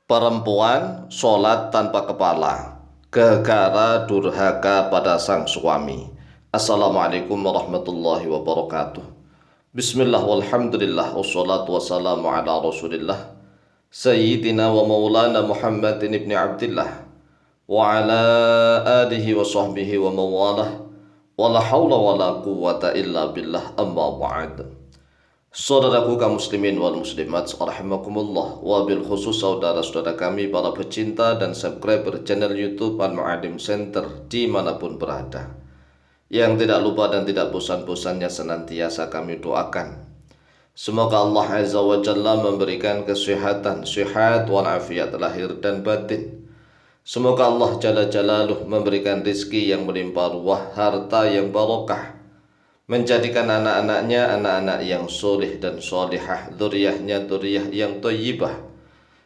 Perempuan sholat tanpa kepala, gegara durhaka pada sang suami. Assalamualaikum warahmatullahi wabarakatuh. Bismillah walhamdulillah wassalatu wassalamu ala rasulillah Sayyidina wa maulana Muhammadin ibn Abdillah wa ala alihi wa sahbihi wa mawalah wa la hawla wa la quwwata illa billah amma ba'd. Saudaraku kaum muslimin wal muslimat rahimakumullah, wabil khusus saudara-saudara kami para pecinta dan subscriber channel YouTube Al-Mu'alim Center dimanapun berada, yang tidak lupa dan tidak bosan-bosannya senantiasa kami doakan semoga Allah Azza wa Jalla memberikan kesehatan, sehat walafiat lahir dan batin. Semoga Allah Jalla Jalaluh memberikan rizki yang melimpah ruah, harta yang barokah, menjadikan anak-anaknya anak-anak yang soleh dan solihah, dzurriyyahnya dzurriyyah yang thayyibah,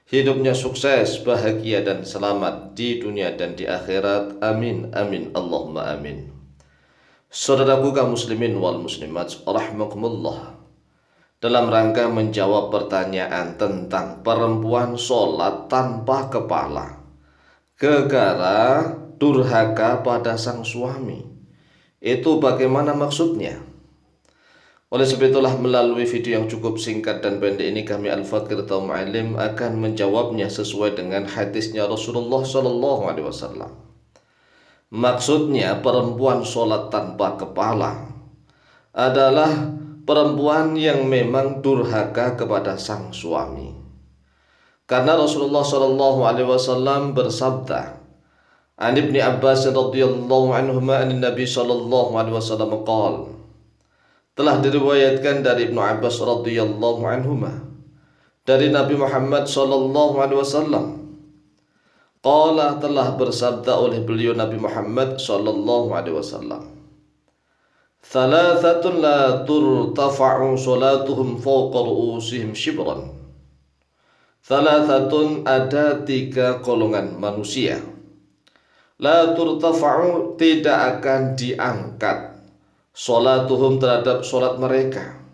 hidupnya sukses, bahagia dan selamat di dunia dan di akhirat. Amin amin Allahumma amin. Saudaraku kaum muslimin wal muslimat rahimakumullah, dalam rangka menjawab pertanyaan tentang perempuan sholat tanpa kepala, gegara durhaka pada sang suami, itu bagaimana maksudnya? Oleh sebab itulah melalui video yang cukup singkat dan pendek ini kami Al-Fakir atau Mu'alim akan menjawabnya sesuai dengan hadisnya Rasulullah SAW. Maksudnya perempuan sholat tanpa kepala adalah perempuan yang memang durhaka kepada sang suami. Karena Rasulullah SAW bersabda, An Ibni Abbas radhiyallahu anhuma an Nabi sallallahu alaihi wasallam qala, telah diriwayatkan dari Ibnu Abbas radhiyallahu anhuma dari Nabi Muhammad sallallahu alaihi wasallam, qala, telah bersabda oleh beliau Nabi Muhammad sallallahu alaihi wasallam, thalathatun la turtafa'u salatuhum fawqa ru'usihim shibran. Thalathatun, ada tiga golongan manusia, la turtafa'u, tidak akan diangkat, sholatuhum, terhadap sholat mereka.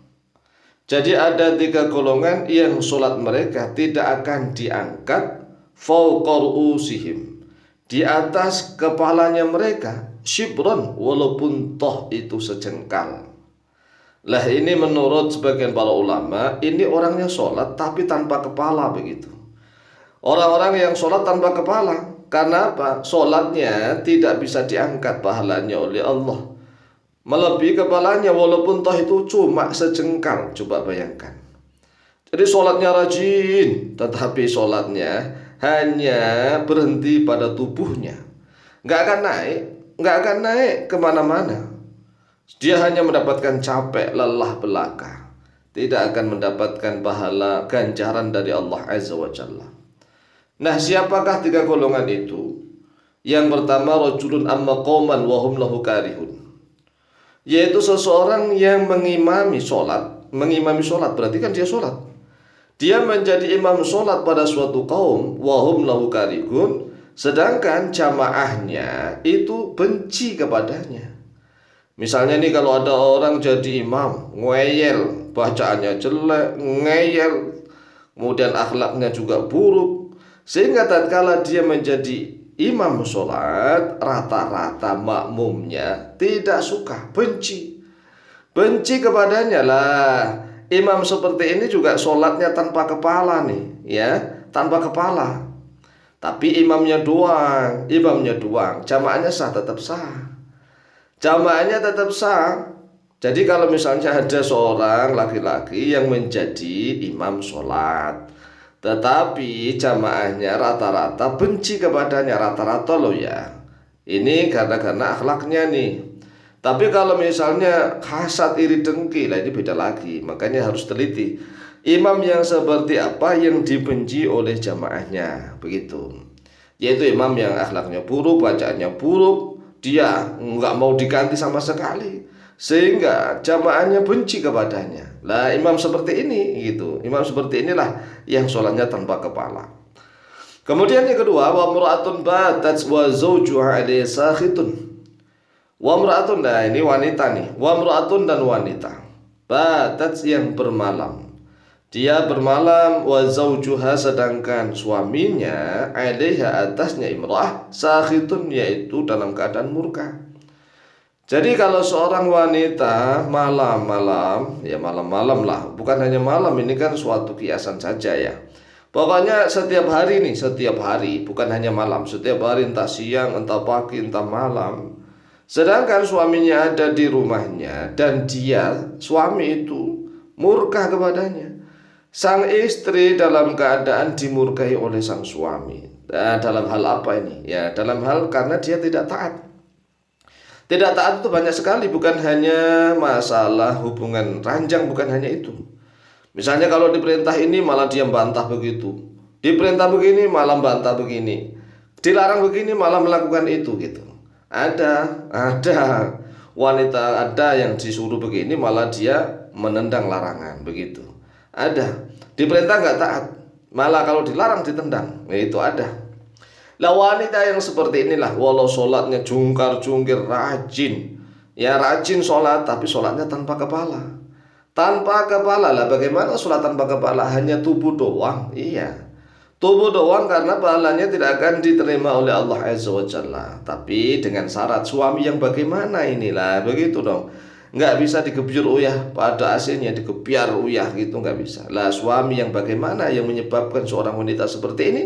Jadi ada tiga golongan yang sholat mereka tidak akan diangkat, fawqa ru'usihim, di atas kepalanya mereka, shibran, walaupun toh itu sejengkal. Lah ini menurut sebagian para ulama, ini orangnya sholat tapi tanpa kepala begitu. Orang-orang yang sholat tanpa kepala, karena apa? Sholatnya tidak bisa diangkat pahalanya oleh Allah, melebihi kepalanya walaupun toh itu cuma sejengkal. Coba bayangkan. Jadi sholatnya rajin, tetapi sholatnya hanya berhenti pada tubuhnya, nggak akan naik kemana-mana. Dia hanya mendapatkan capek, lelah belaka, tidak akan mendapatkan pahala ganjaran dari Allah Azza wa Jalla. Nah, siapakah tiga golongan itu? Yang pertama, rajulun amma qauman wa hum lahu karihun, yaitu seseorang yang mengimami sholat. Mengimami sholat berarti kan dia sholat, dia menjadi imam sholat pada suatu kaum, wa hum lahu karihun, sedangkan jamaahnya itu benci kepadanya. Misalnya nih, kalau ada orang jadi imam, ngeyel, bacaannya jelek, ngeyel, kemudian akhlaknya juga buruk, sehingga tatkala dia menjadi imam sholat, rata-rata makmumnya tidak suka, benci kepadanya. Lah, imam seperti ini juga sholatnya tanpa kepala nih, ya, tanpa kepala. Tapi imamnya doang, jamaahnya sah, tetap sah. Jamaahnya tetap sah. Jadi kalau misalnya ada seorang laki-laki yang menjadi imam sholat, tetapi jamaahnya rata-rata benci kepadanya, rata-rata loh ya, ini karena akhlaknya nih. Tapi kalau misalnya hasad, iri, dengki, lah ini beda lagi. Makanya harus teliti imam yang seperti apa yang dibenci oleh jamaahnya, begitu. Yaitu imam yang akhlaknya buruk, bacaannya buruk, dia nggak mau diganti sama sekali, sehingga jamaahnya benci kepadanya. Lah, imam seperti ini gitu, imam seperti inilah yang sholatnya tanpa kepala. Kemudian yang kedua, wa mura'atun batat wa zawjuha alayhi sakhitun. Wa mura'atun, nah ini wanita nih, wa mura'atun, dan wanita batat yang bermalam, dia bermalam, wa zaujuha sedangkan suaminya alaiha atasnya imra'ah sakhitun yaitu dalam keadaan murka. Jadi kalau seorang wanita malam-malam, ya malam-malam lah, bukan hanya malam, ini kan suatu kiasan saja ya. Pokoknya setiap hari nih, setiap hari, bukan hanya malam, setiap hari entah siang, entah pagi, entah malam. Sedangkan suaminya ada di rumahnya dan dia, suami itu murka kepadanya. Sang istri dalam keadaan dimurkai oleh sang suami. Nah, dalam hal apa ini? Ya, dalam hal karena dia tidak taat. Tidak taat itu banyak sekali, bukan hanya masalah hubungan ranjang, bukan hanya itu. Misalnya kalau diperintah ini malah dia bantah begitu. Diperintah begini malah bantah begini. Dilarang begini malah melakukan itu gitu. Ada wanita ada yang disuruh begini malah dia menendang larangan begitu. Ada. Diperintah nggak taat, malah kalau dilarang ditendang. Nah, itu ada. Lah wanita yang seperti inilah, walau sholatnya jungkar-jungkir rajin, ya rajin sholat, tapi sholatnya tanpa kepala. Tanpa kepala lah, bagaimana sholat tanpa kepala? Hanya tubuh doang, iya. Tubuh doang karena pahalanya tidak akan diterima oleh Allah Azza wa Jalla. Tapi dengan syarat suami yang bagaimana inilah, begitu dong. Nggak bisa digebyur uyah, pada aslinya digebiar uyah gitu, nggak bisa. Lah suami yang bagaimana yang menyebabkan seorang wanita seperti ini?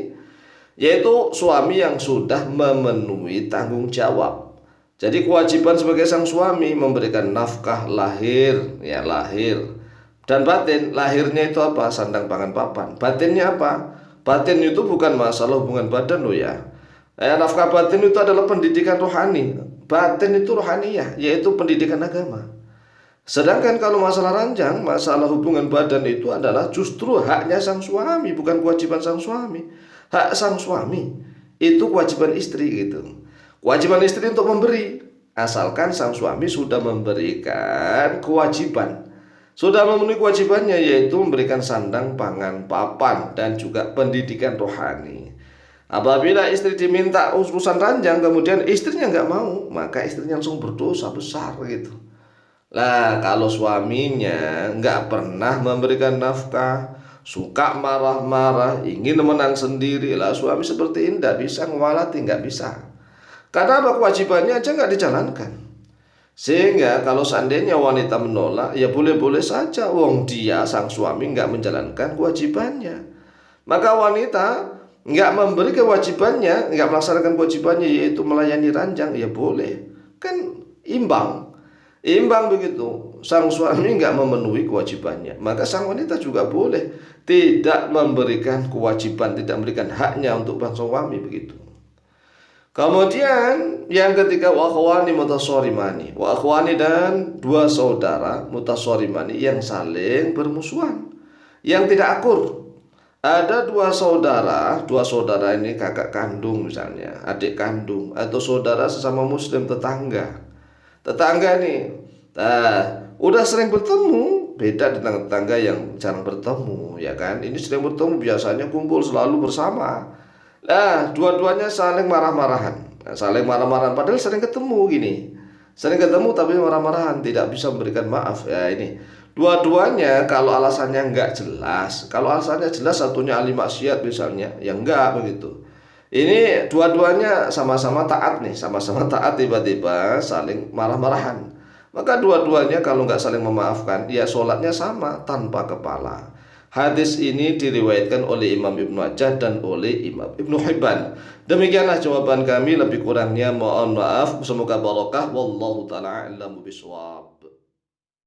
Yaitu suami yang sudah memenuhi tanggung jawab. Jadi kewajiban sebagai sang suami memberikan nafkah lahir, ya lahir dan batin. Lahirnya itu apa? Sandang pangan papan. Batinnya apa? Batin itu bukan masalah hubungan badan loh ya. Nafkah batin itu adalah pendidikan rohani. Batin itu rohaniyah, yaitu pendidikan agama. Sedangkan kalau masalah ranjang, masalah hubungan badan itu adalah justru haknya sang suami, bukan kewajiban sang suami. Hak sang suami itu kewajiban istri gitu. Kewajiban istri untuk memberi, asalkan sang suami sudah memberikan kewajiban, sudah memenuhi kewajibannya, yaitu memberikan sandang, pangan, papan, dan juga pendidikan rohani. Apabila istri diminta urusan ranjang kemudian istrinya nggak mau, maka istrinya langsung berdosa besar gitu. Lah kalau suaminya nggak pernah memberikan nafkah, suka marah-marah, ingin menang sendiri, lah suami seperti ini tidak bisa ngewalati, nggak bisa. Karena apa? Kewajibannya aja nggak dijalankan. Sehingga kalau seandainya wanita menolak, ya boleh-boleh saja, wong dia sang suami nggak menjalankan kewajibannya. Maka wanita nggak memberi kewajibannya, nggak melaksanakan kewajibannya, yaitu melayani ranjang, ya boleh. Kan imbang. Imbang begitu. Sang suami nggak memenuhi kewajibannya, maka sang wanita juga boleh tidak memberikan kewajiban, tidak memberikan haknya untuk sang suami begitu. Kemudian yang ketiga, wa akhwani mutasorimani, wa akhwani dan dua saudara mutasorimani yang saling bermusuhan, yang tidak akur. Ada dua saudara ini kakak kandung misalnya, adik kandung, atau saudara sesama muslim, tetangga nih, udah sering bertemu, beda dengan tetangga yang jarang bertemu, ya kan? Ini sering bertemu, biasanya kumpul selalu bersama. Nah, dua-duanya saling marah-marahan, padahal sering ketemu gini, sering ketemu tapi marah-marahan, tidak bisa memberikan maaf. Ya ini, dua-duanya kalau alasannya nggak jelas, kalau alasannya jelas, satunya ahli maksiat misalnya, ya enggak begitu. Ini dua-duanya sama-sama taat nih, sama-sama taat, tiba-tiba saling marah-marahan. Maka dua-duanya kalau nggak saling memaafkan, ya sholatnya sama, tanpa kepala. Hadis ini diriwayatkan oleh Imam Ibnu Majah dan oleh Imam Ibnu Hibban. Demikianlah jawaban kami, lebih kurangnya mohon maaf. Semoga barokah. Wallahu ta'ala a'lamu bishawab.